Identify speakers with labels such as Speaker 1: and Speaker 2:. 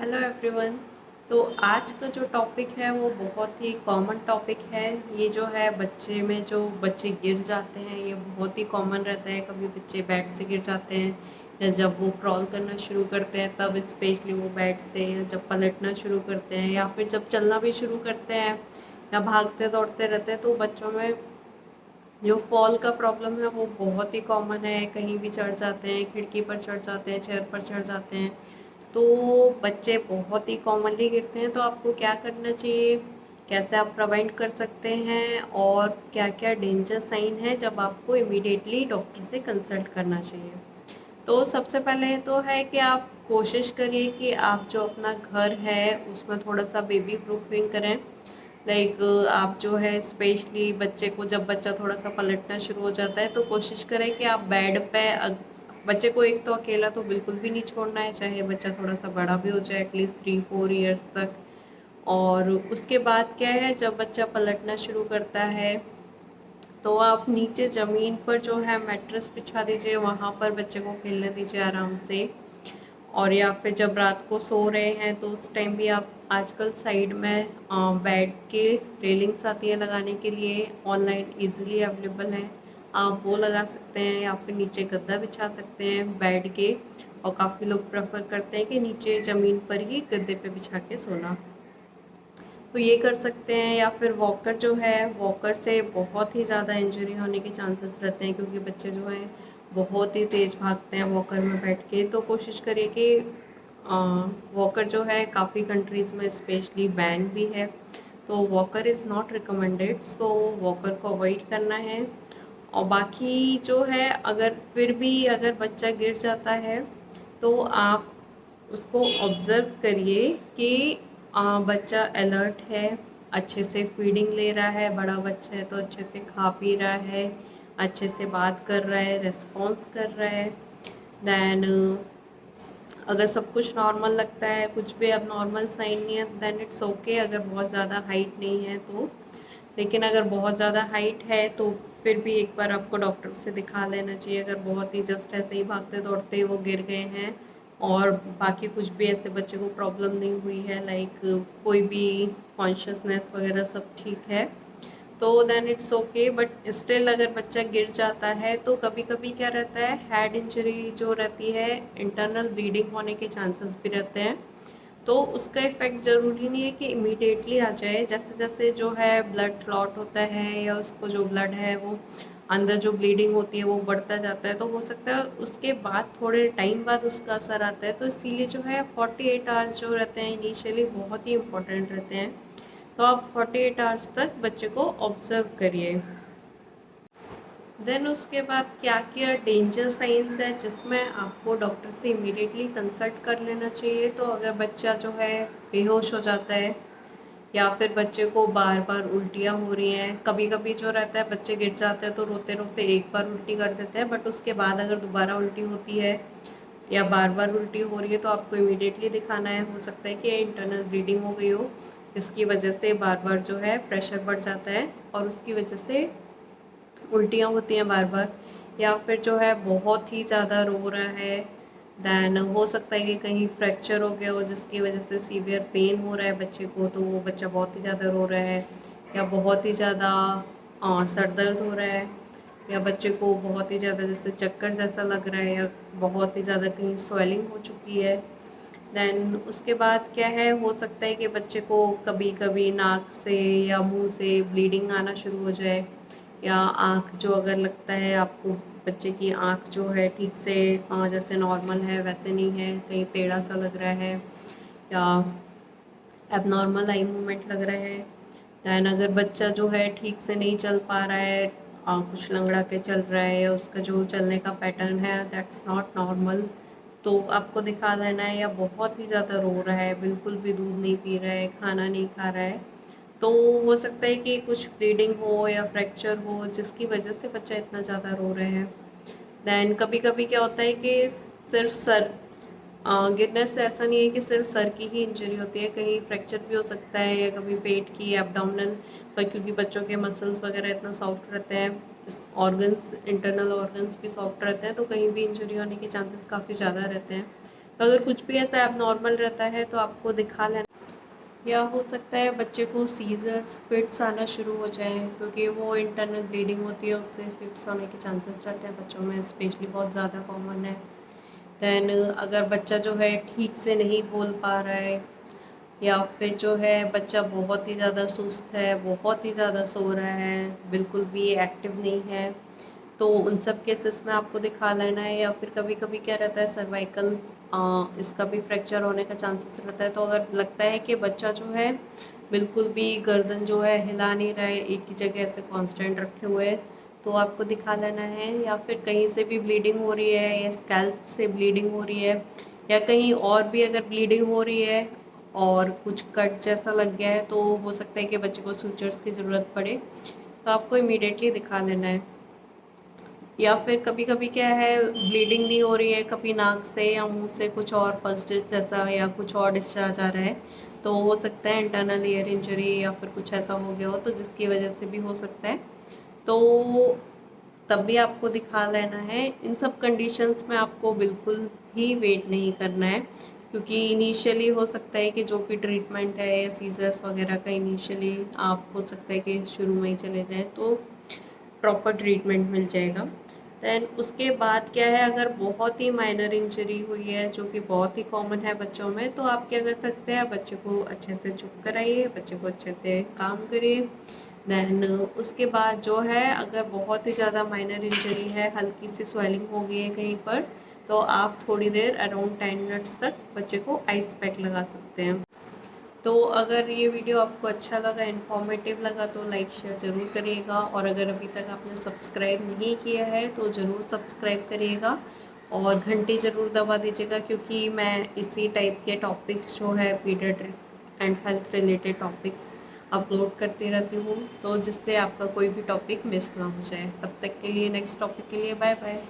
Speaker 1: Hello everyone. तो आज का जो टॉपिक है वो बहुत ही कॉमन टॉपिक है। ये जो है बच्चे में जो बच्चे गिर जाते हैं ये बहुत ही कॉमन रहता है। कभी बच्चे बेड से गिर जाते हैं या जब वो क्रॉल करना शुरू करते हैं तब स्पेशली वो बेड से, या जब पलटना शुरू करते हैं या फिर जब चलना भी शुरू करते हैं या भागते दौड़ते रहते हैं, तो बच्चों में जो फॉल का प्रॉब्लम है वो बहुत ही कॉमन है। कहीं भी चढ़ जाते हैं, खिड़की पर चढ़ जाते हैं, चेयर पर चढ़ जाते हैं, तो बच्चे बहुत ही कॉमनली गिरते हैं। तो आपको क्या करना चाहिए, कैसे आप प्रिवेंट कर सकते हैं और क्या क्या डेंजर साइन है जब आपको इमीडिएटली डॉक्टर से कंसल्ट करना चाहिए। तो सबसे पहले तो है कि आप कोशिश करिए कि आप जो अपना घर है उसमें थोड़ा सा बेबी प्रूफिंग करें। लाइक आप जो है स्पेशली बच्चे को, जब बच्चा थोड़ा सा पलटना शुरू हो जाता है तो कोशिश करें कि आप बेड पे बच्चे को एक तो अकेला तो बिल्कुल भी नहीं छोड़ना है, चाहे बच्चा थोड़ा सा बड़ा भी हो जाए, एटलीस्ट 3-4 ईयर्स तक। और उसके बाद क्या है, जब बच्चा पलटना शुरू करता है तो आप नीचे ज़मीन पर जो है मैट्रेस बिछा दीजिए, वहाँ पर बच्चे को खेलने दीजिए आराम से। और या फिर जब रात को सो रहे हैं तो उस टाइम भी आप, आजकल साइड में बेड के रेलिंग्स आती हैं लगाने के लिए, ऑनलाइन इजीली अवेलेबल हैं, आप वो लगा सकते हैं या फिर नीचे गद्दा बिछा सकते हैं बेड के। और काफ़ी लोग प्रेफर करते हैं कि नीचे ज़मीन पर ही गद्दे पे बिछा के सोना, तो ये कर सकते हैं। या फिर वॉकर जो है, वॉकर से बहुत ही ज़्यादा इंजरी होने के चांसेस रहते हैं, क्योंकि बच्चे जो हैं बहुत ही तेज़ भागते हैं वॉकर में बैठ के। तो कोशिश करिए कि वॉकर जो है काफ़ी कंट्रीज़ में स्पेशली बैन भी है, तो walker is not recommended, so walker को अवॉइड करना है। और बाकी जो है, अगर फिर भी अगर बच्चा गिर जाता है तो आप उसको ऑब्ज़र्व करिए कि बच्चा अलर्ट है, अच्छे से फीडिंग ले रहा है, बड़ा बच्चा है तो अच्छे से खा पी रहा है, अच्छे से बात कर रहा है, रिस्पॉन्स कर रहा है। दैन अगर सब कुछ नॉर्मल लगता है, कुछ भी अब नॉर्मल साइन नहीं है, देन इट्स ओके। अगर बहुत ज़्यादा हाइट नहीं है तो, लेकिन अगर बहुत ज़्यादा हाइट है तो फिर भी एक बार आपको डॉक्टर से दिखा लेना चाहिए। अगर बहुत ही जस्ट ऐसे ही भागते दौड़ते वो गिर गए हैं और बाकी कुछ भी ऐसे बच्चे को प्रॉब्लम नहीं हुई है, लाइक कोई भी कॉन्शियसनेस वगैरह सब ठीक है, तो then it's okay. But still अगर बच्चा गिर जाता है तो कभी कभी क्या रहता है, हेड इंजरी जो रहती है, इंटरनल ब्लीडिंग होने के चांसेस भी रहते हैं। तो उसका इफ़ेक्ट ज़रूरी नहीं है कि इमीडिएटली आ जाए, जैसे जैसे जो है ब्लड क्लॉट होता है या उसको जो ब्लड है वो अंदर जो ब्लीडिंग होती है वो बढ़ता जाता है, तो हो सकता है उसके बाद थोड़े टाइम बाद उसका असर आता है। तो इसीलिए जो है 48 आवर्स जो रहते हैं इनिशियली बहुत ही इंपॉर्टेंट रहते हैं। तो आप 48 आवर्स तक बच्चे को ऑब्ज़र्व करिए। देन उसके बाद क्या क्या डेंजर साइंस है जिसमें आपको डॉक्टर से इमीडिएटली कंसल्ट कर लेना चाहिए। तो अगर बच्चा जो है बेहोश हो जाता है, या फिर बच्चे को बार बार उल्टियाँ हो रही हैं, कभी कभी जो रहता है बच्चे गिर जाते हैं तो रोते रोते एक बार उल्टी कर देते हैं, बट उसके बाद अगर दोबारा उल्टी होती है या बार बार उल्टी हो रही है तो आपको इमीडिएटली दिखाना है। हो सकता है कि इंटरनल ब्लीडिंग हो गई हो, इसकी वजह से बार बार जो है प्रेशर बढ़ जाता है और उसकी वजह से उल्टियाँ होती हैं बार बार। या फिर जो है बहुत ही ज़्यादा रो रहा है, दैन हो सकता है कि कहीं फ्रैक्चर हो गया हो जिसकी वजह से सीवियर पेन हो रहा है बच्चे को, तो वो बच्चा बहुत ही ज़्यादा रो रहा है। या बहुत ही ज़्यादा सर दर्द हो रहा है, या बच्चे को बहुत ही ज़्यादा जैसे चक्कर जैसा लग रहा है, या बहुत ही ज़्यादा कहीं स्वेलिंग हो चुकी है। दैन उसके बाद क्या है, हो सकता है कि बच्चे को कभी कभी नाक से या मुंह से ब्लीडिंग आना शुरू हो जाए, या आँख जो अगर लगता है आपको बच्चे की आँख जो है ठीक से जैसे नॉर्मल है वैसे नहीं है, कहीं टेढ़ा सा लग रहा है, या एबनॉर्मल आई मूवमेंट लग रहा है। दैन अगर बच्चा जो है ठीक से नहीं चल पा रहा है, कुछ लंगड़ा के चल रहा है, या उसका जो चलने का पैटर्न है दैट्स नॉट नॉर्मल, तो आपको दिखा लेना है। या बहुत ही ज़्यादा रो रहा है, बिल्कुल भी दूध नहीं पी रहा है, खाना नहीं खा रहा है, तो हो सकता है कि कुछ ब्लीडिंग हो या फ्रैक्चर हो जिसकी वजह से बच्चा इतना ज़्यादा रो रहा है। दैन कभी कभी क्या होता है कि सिर्फ सर गिरने से ऐसा नहीं है कि सिर्फ सर की ही इंजरी होती है, कहीं फ्रैक्चर भी हो सकता है, या कभी पेट की, एब्डोमिनल पर, क्योंकि बच्चों के मसल्स वगैरह इतना सॉफ्ट रहते हैं, इस ऑर्गन्स, इंटरनल ऑर्गन्स भी सॉफ्ट रहते हैं, तो कहीं भी इंजरी होने के चांसेस काफ़ी ज़्यादा रहते हैं। तो अगर कुछ भी ऐसा एबनॉर्मल रहता है तो आपको दिखा लेना। या हो सकता है बच्चे को सीजर्स फिट्स आना शुरू हो जाए, क्योंकि वो इंटरनल ब्लीडिंग होती है, उससे फिट्स होने के चांसेस रहते हैं बच्चों में, स्पेशली बहुत ज़्यादा कॉमन है। दैन अगर बच्चा जो है ठीक से नहीं बोल पा रहा है, या फिर जो है बच्चा बहुत ही ज़्यादा सुस्त है, बहुत ही ज़्यादा सो रहा है, बिल्कुल भी एक्टिव नहीं है, तो उन सब केसेस में आपको दिखा लेना है। या फिर कभी कभी क्या रहता है, सर्वाइकल इसका भी फ्रैक्चर होने का चांसेस रहता है। तो अगर लगता है कि बच्चा जो है बिल्कुल भी गर्दन जो है हिला नहीं रहा है, एक ही जगह ऐसे कांस्टेंट रखे हुए है, तो आपको दिखा लेना है। या फिर कहीं से भी ब्लीडिंग हो रही है, या स्कैल्प से ब्लीडिंग हो रही है, या कहीं और भी अगर ब्लीडिंग हो रही है और कुछ कट जैसा लग गया है, तो हो सकता है कि बच्चे को सूचर्स की ज़रूरत पड़े, तो आपको इमीडिएटली दिखा लेना है। या फिर कभी कभी क्या है, ब्लीडिंग नहीं हो रही है, कभी नाक से या मुंह से कुछ और फर्स्ट जैसा या कुछ और डिस्चार्ज आ रहा है, तो हो सकता है इंटरनल ईयर इंजरी या फिर कुछ ऐसा हो गया हो, तो जिसकी वजह से भी हो सकता है, तो तब भी आपको दिखा लेना है। इन सब कंडीशंस में आपको बिल्कुल ही वेट नहीं करना है, क्योंकि इनिशियली हो सकता है कि जो भी ट्रीटमेंट है या सीजर्स वगैरह का इनिशियली आप हो सकता है कि शुरू में ही चले जाएँ, तो प्रॉपर ट्रीटमेंट मिल जाएगा। दैन उसके बाद क्या है, अगर बहुत ही माइनर इंजरी हुई है जो कि बहुत ही कॉमन है बच्चों में, तो आप क्या कर सकते हैं, बच्चे को अच्छे से चुप कराइए, बच्चे को अच्छे से काम करिए। दैन उसके बाद जो है, अगर बहुत ही ज़्यादा माइनर इंजरी है, हल्की सी स्वेलिंग हो गई है कहीं पर, तो आप थोड़ी देर अराउंड 10 मिनट्स तक बच्चे को आइस पैक लगा सकते हैं। तो अगर ये वीडियो आपको अच्छा लगा, इन्फॉर्मेटिव लगा, तो लाइक शेयर ज़रूर करिएगा। और अगर अभी तक आपने सब्सक्राइब नहीं किया है तो ज़रूर सब्सक्राइब करिएगा और घंटी ज़रूर दबा दीजिएगा, क्योंकि मैं इसी टाइप के टॉपिक्स जो है paediatric and health related topics upload करती रहती हूँ, तो जिससे आपका कोई भी टॉपिक मिस ना हो जाए। तब तक के लिए, नेक्स्ट टॉपिक के लिए बाय बाय।